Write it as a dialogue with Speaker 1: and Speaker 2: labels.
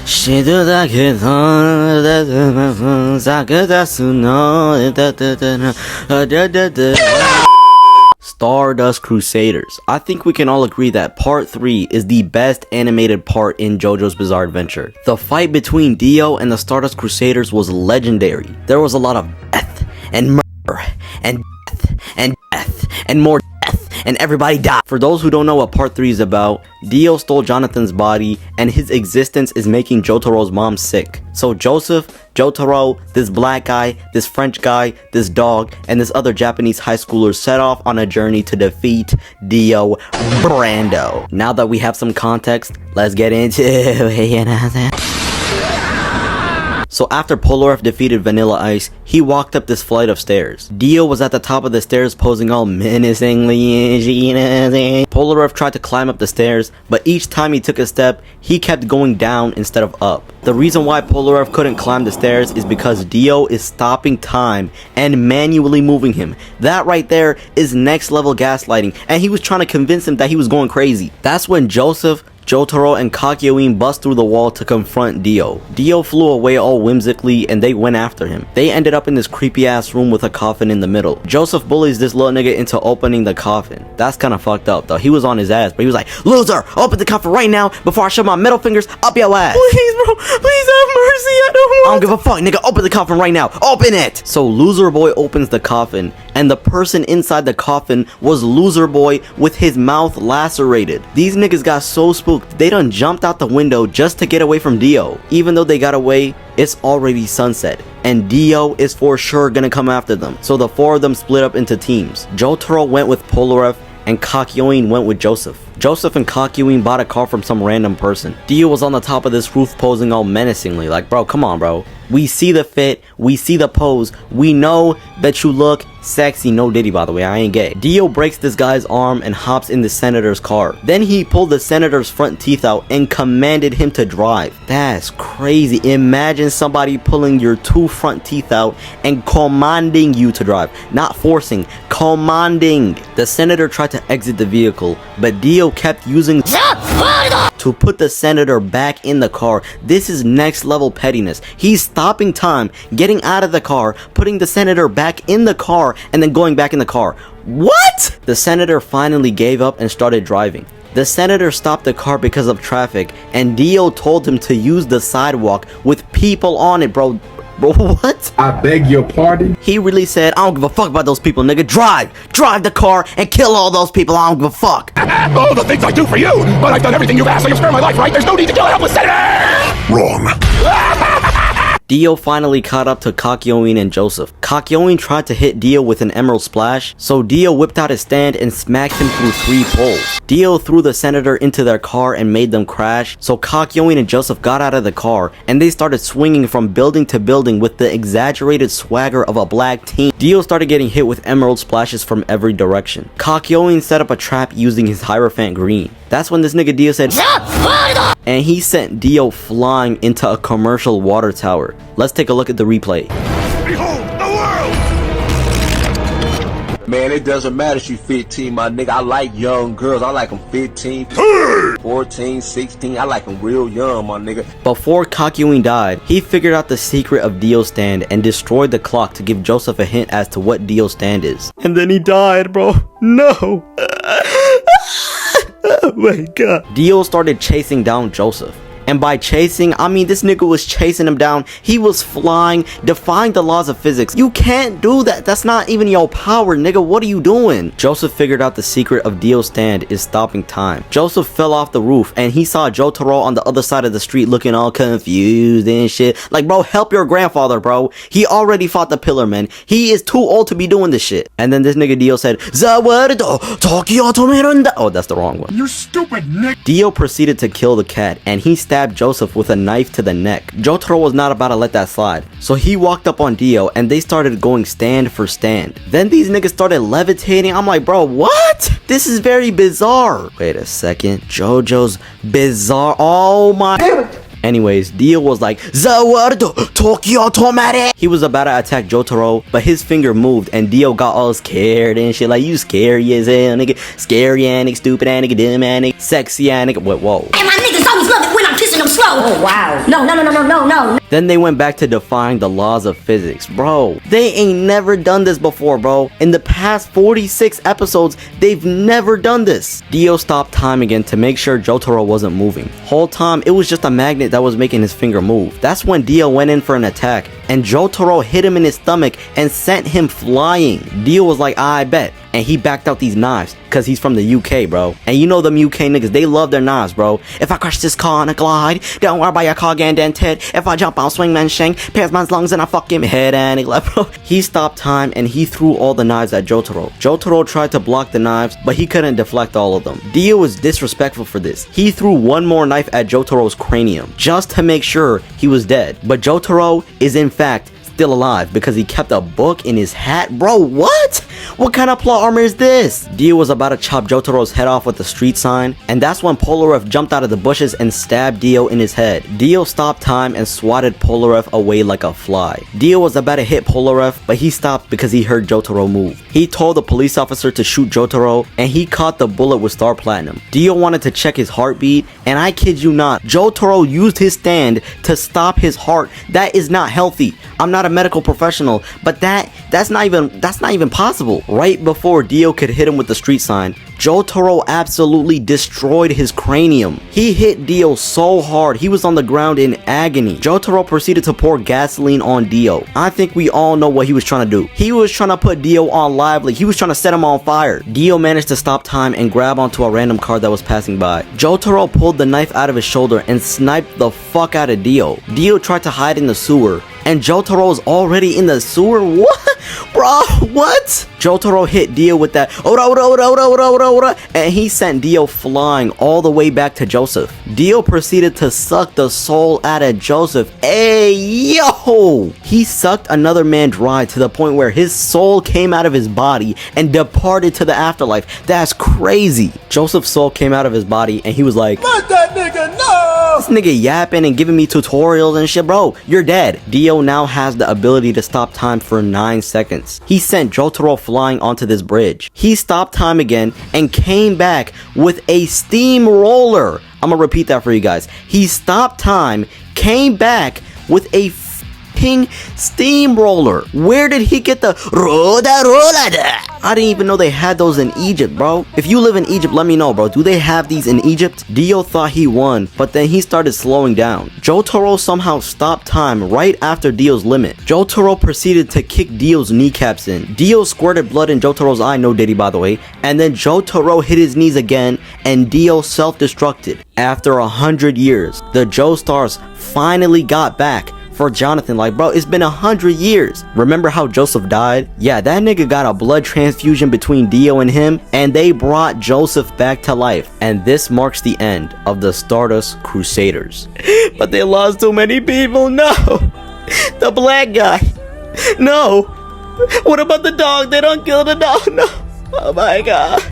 Speaker 1: Stardust Crusaders. I think we can all agree that part 3 is the best animated part in JoJo's Bizarre Adventure. The fight between Dio and the Stardust Crusaders was legendary. There was a lot of death and murder and death and death and more death, and everybody died. For those who don't know what part 3 is about, Dio stole Jonathan's body and his existence is making Jotaro's mom sick. So Joseph, Jotaro, this black guy, this French guy, this dog, and this other Japanese high schooler set off on a journey to defeat Dio Brando. Now that we have some context, let's get into it. So after Polnareff defeated Vanilla Ice, he walked up this flight of stairs. Dio was at the top of the stairs posing all menacingly. Polnareff tried to climb up the stairs, but each time he took a step, he kept going down instead of up. The reason why Polnareff couldn't climb the stairs is because Dio is stopping time and manually moving him. That right there is next level gaslighting, and he was trying to convince him that he was going crazy. That's when Joseph, Jotaro, and Kakyoin bust through the wall to confront Dio. Dio flew away all whimsically and they went after him. They ended up in this creepy ass room with a coffin in the middle. Joseph bullies this little nigga into opening the coffin. That's kinda fucked up though. He was on his ass, but he was like, "Loser, open the coffin right now before I shove my middle fingers up your ass. Please bro, please have mercy, I don't give a fuck, nigga, open the coffin right now, open it!" So Loser Boy opens the coffin and the person inside the coffin was Loser Boy with his mouth lacerated. These niggas got so spooked they done jumped out the window just to get away from Dio. Even though they got away, it's already sunset, and Dio is for sure gonna come after them. So the four of them split up into teams. Jotaro went with Polnareff, and Kakyoin went with Joseph. Joseph and Kakyoin bought a car from some random person. Dio was on the top of this roof posing all menacingly, like, bro, come on, bro. We see the fit, we see the pose, we know that you look sexy. No Diddy, by the way, I ain't gay. Dio breaks this guy's arm and hops in the senator's car. Then he pulled the senator's front teeth out and commanded him to drive. That's crazy. Imagine somebody pulling your two front teeth out and commanding you to drive. Not forcing, commanding. The senator tried to exit the vehicle, but Dio kept using to put the senator back in the car. This is next level pettiness. He's stopping time, getting out of the car, putting the senator back in the car, and then going back in the car. What? The senator finally gave up and started driving. The senator stopped the car because of traffic, and Dio told him to use the sidewalk with people on it, bro. Bro, what?
Speaker 2: I beg your pardon?
Speaker 1: He really said, I don't give a fuck about those people, nigga. Drive the car and kill all those people. I don't give a fuck.
Speaker 3: Oh, the things I do for you, but I've done everything you've asked, so you've spared my life, right? There's no need to kill a helpless senator!
Speaker 2: Wrong.
Speaker 1: Dio finally caught up to Kakyoin and Joseph. Kakyoin tried to hit Dio with an emerald splash, so Dio whipped out his stand and smacked him through 3 poles. Dio threw the senator into their car and made them crash, so Kakyoin and Joseph got out of the car and they started swinging from building to building with the exaggerated swagger of a black teen. Dio started getting hit with emerald splashes from every direction. Kakyoin set up a trap using his Hierophant green. That's when this nigga Dio said, and he sent Dio flying into a commercial water tower. Let's take a look at the replay.
Speaker 3: Behold the world!
Speaker 4: Man, it doesn't matter if she's 15, my nigga. I like young girls. I like them 15, 14, 16. I like them real young, my nigga.
Speaker 1: Before Kakyoin died, he figured out the secret of Dio's stand and destroyed the clock to give Joseph a hint as to what Dio's stand is. And then he died, bro. No. Oh my god. Dio started chasing down Joseph. And by chasing, I mean this nigga was chasing him down. He was flying, defying the laws of physics. You can't do that. That's not even your power, nigga. What are you doing? Joseph figured out the secret of Dio's stand is stopping time. Joseph fell off the roof and he saw Jotaro on the other side of the street looking all confused and shit. Like, bro, help your grandfather, bro. He already fought the pillar, man. He is too old to be doing this shit. And then this nigga Dio said, oh, that's the wrong one.
Speaker 3: You stupid Nick!
Speaker 1: Dio proceeded to kill the cat and he stabbed Joseph with a knife to the neck. Jotaro was not about to let that slide, so he walked up on Dio and they started going stand for stand. Then these niggas started levitating. I'm like, bro, what? This is very bizarre. Wait a second. JoJo's Bizarre. Oh my. Anyways, Dio was like, Tokyo Tomare. He was about to attack Jotaro, but his finger moved and Dio got all scared and shit. Like, you scary as hell, nigga. Scary, nigga. Stupid, nigga. Dumb, nigga. Sexy, nigga. Whoa.
Speaker 5: And my niggas always love it when I'm kissing them
Speaker 2: slow. Oh, wow. No.
Speaker 1: Then they went back to defying the laws of physics. Bro, they ain't never done this before, bro. In the past 46 episodes, they've never done this. Dio stopped time again to make sure Jotaro wasn't moving. Whole time, it was just a magnet that was making his finger move. That's when Dio went in for an attack, and Jotaro hit him in his stomach and sent him flying. Dio was like, I bet. And he backed out these knives, cause he's from the UK, bro. And you know them UK niggas, they love their knives, bro. If I crush this car on a glide, don't worry about your car getting dented. If I jump, I'll swing man shank, pierce man's lungs and I fuck him head and he left, bro. He stopped time and he threw all the knives at Jotaro. Jotaro tried to block the knives, but he couldn't deflect all of them. Dio was disrespectful for this. He threw one more knife at Jotaro's cranium, just to make sure he was dead. But Jotaro is in fact still alive because he kept a book in his hat. Bro, what? What kind of plot armor is this? Dio was about to chop Jotaro's head off with the street sign, and that's when Polarev jumped out of the bushes and stabbed Dio in his head. Dio stopped time and swatted Polarev away like a fly. Dio was about to hit Polarev, but he stopped because he heard Jotaro move. He told the police officer to shoot Jotaro, and he caught the bullet with Star Platinum. Dio wanted to check his heartbeat, and I kid you not, Jotaro used his stand to stop his heart. That is not healthy. I'm not a medical professional, but that's not even possible. Right before Dio could hit him with the street sign, Jotaro absolutely destroyed his cranium. He hit Dio so hard, he was on the ground in agony. Jotaro proceeded to pour gasoline on Dio. I think we all know what he was trying to do. He was trying to put Dio on lively. He was trying to set him on fire. Dio managed to stop time and grab onto a random car that was passing by. Jotaro pulled the knife out of his shoulder and sniped the fuck out of Dio. Dio tried to hide in the sewer, and Jotaro was already in the sewer? What? Bro, what? Jotaro hit Dio with that ora, and he sent Dio flying all the way back to Joseph. Dio proceeded to suck the soul out of Joseph. Hey, yo! He sucked another man dry to the point where his soul came out of his body and departed to the afterlife. That's crazy. Joseph's soul came out of his body and he was like, let that nigga know! This nigga yapping and giving me tutorials and shit, bro. You're dead. Dio now has the ability to stop time for 9 seconds. He sent Jotaro flying onto this bridge. He stopped time again and came back with a steamroller. I'm gonna repeat that for you guys. He stopped time, came back with a steamroller. Where did he get the roda? I didn't even know they had those in Egypt, bro. If you live in Egypt, let me know, bro. Do they have these in Egypt? Dio thought he won, but then he started slowing down. Jotaro somehow stopped time right after Dio's limit. Jotaro proceeded to kick Dio's kneecaps in. Dio squirted blood in Jotaro's eye, no diddy by the way, and then Jotaro hit his knees again and Dio self-destructed. After 100 years, the Joestars finally got back for Jonathan. Like, bro, it's been 100 years. Remember how Joseph died? Yeah, that nigga got a blood transfusion between Dio and him, and they brought Joseph back to life. And this marks the end of the Stardust Crusaders. But they lost too many people. No. The black guy. No. What about the dog? They don't kill the dog. No. Oh my god.